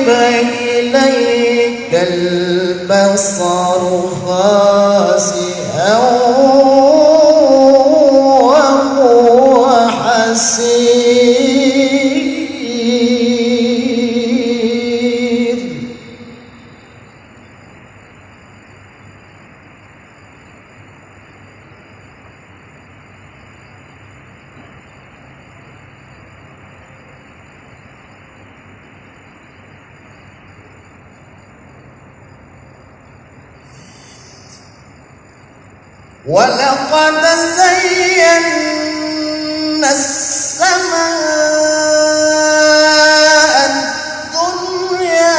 إليك البصر خاسئا وهو حسير. ولقد زينا السماء الدنيا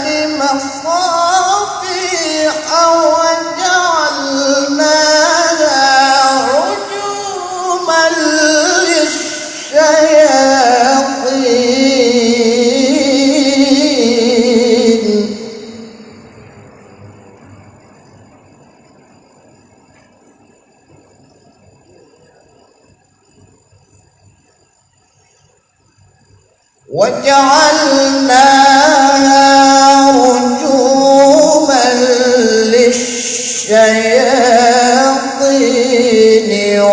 بمصابيح وجعلناها رجوما للشياطين. وجعلناها رجوما للشياطين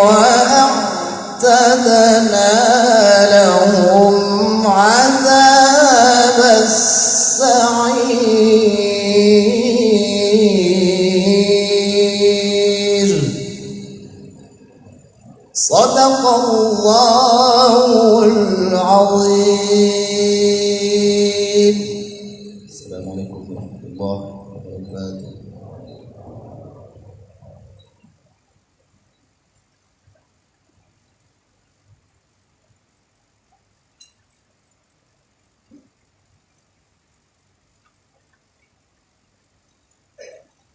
وأعتدنا لهم عذاب السعير. صدق الله العظيم. السلام عليكم ورحمة الله وبركاته.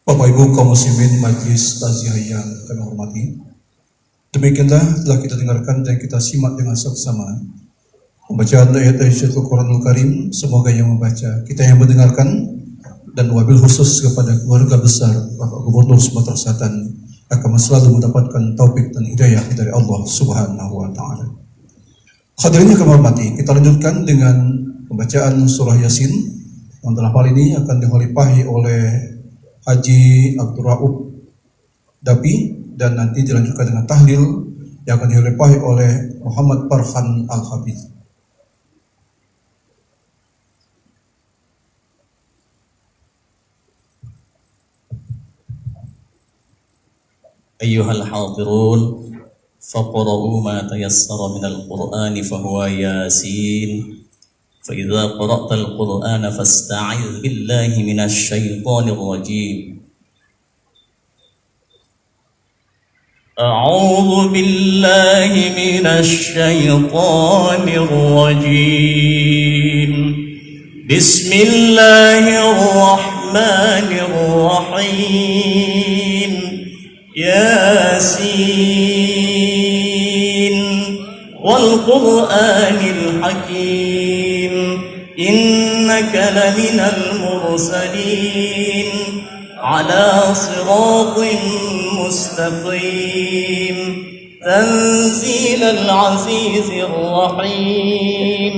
Bapak Ibu kaum muslimin majelis takziah yang kami hormati, demikianlah telah kita dengarkan dan kita simak dengan seksama pembacaan ayat-ayat suratul Quranul Karim. Semoga yang membaca, kita yang mendengarkan, dan wabil khusus kepada keluarga besar Bapak Gubernur Sumatera Selatan akan selalu mendapatkan taufik dan hidayah dari Allah Subhanahu wa taala. Hadirin yang kami hormati, kita lanjutkan dengan pembacaan surah Yasin yang dalam hal ini akan diholipahi oleh Haji Abdul Rauf Dapi, dan nanti dilanjutkan dengan tahlil yang akan diholipahi oleh Muhammad Farhan Al-Hafiz. أيها الحاضرون فقرؤوا ما تيسر من القرآن فهو ياسين فإذا قرأت القرآن فاستعذ بالله من الشيطان الرجيم. أعوذ بالله من الشيطان الرجيم. بسم الله الرحمن الرحيم. ياسين والقرآن الحكيم إنك لمن المرسلين على صراط مستقيم تنزيل العزيز الرحيم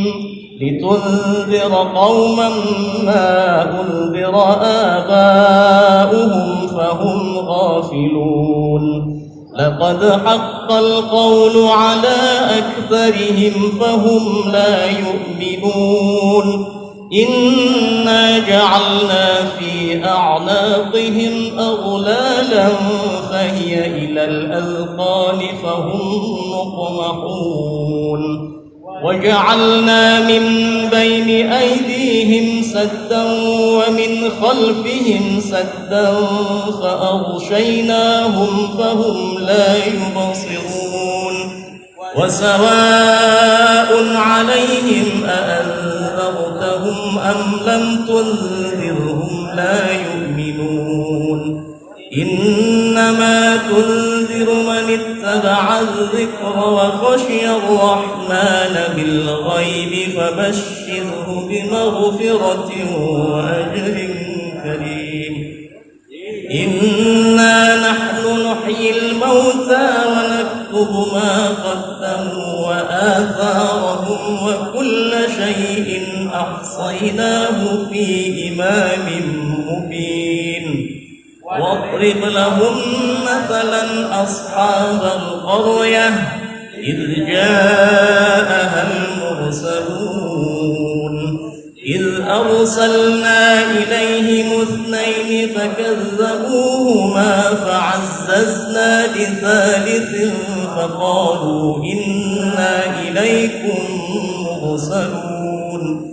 لتنذر قوما ما أنذر آباؤهم فهم غافلون لقد حق القول على أكثرهم فهم لا يؤمنون إنا جعلنا في أعناقهم أغلالا فهي إلى الأذقان فهم مقمحون وجعلنا من بين أيديهم سدا ومن خلفهم سدا فأغشيناهم فهم لا يبصرون وسواء عليهم أأنذرتهم أم لم تنذرهم لا يؤمنون إنما تنذر من اتبع الذكر وخشي الرحمن بالغيب فبشره بمغفرة وأجر كريم. إنا نحن نحيي الموتى ونكتب نكتب ما قدموا وآثارهم وكل شيء أحصيناه في إمام مبين واضرب لهم مثلا أصحاب القرية إذ جاءها المرسلون إذ أرسلنا إليهم 2 فكذبوهما فعززنا بثالث فقالوا إنا إليكم مرسلون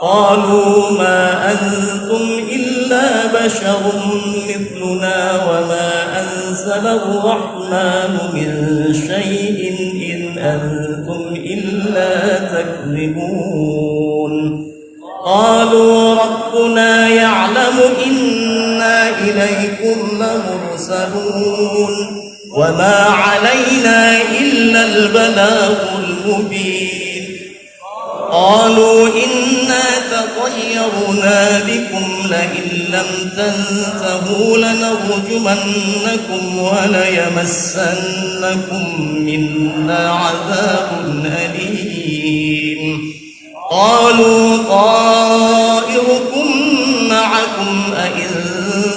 قالوا ما أنتم إلا بشر مثلنا وما أنزل الرحمن من شيء إن أنتم إلا تكذبون قالوا ربنا يعلم إنا إليكم لمرسلون وما علينا إلا البلاغ المبين قالوا إنا تطيرنا بكم لئن لم تنتهوا لنرجمنكم وليمسنكم منا عذاب أليم قالوا طائركم معكم أئن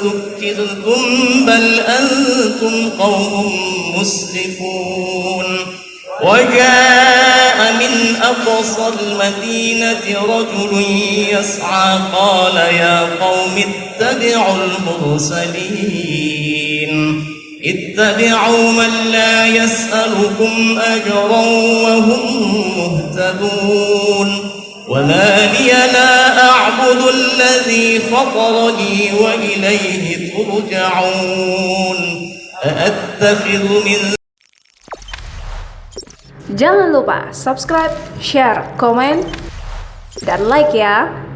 ذكرتم بل أنتم قوم مسرفون وجاء من أقصى المدينة رجل يسعى قال يا قوم اتبعوا المرسلين اتبعوا من لا يسألكم أجرا وهم مهتدون وما لي لا أعبد الذي فطرني وإليه ترجعون أأتخذ من Jangan lupa subscribe, share, komen, dan like ya.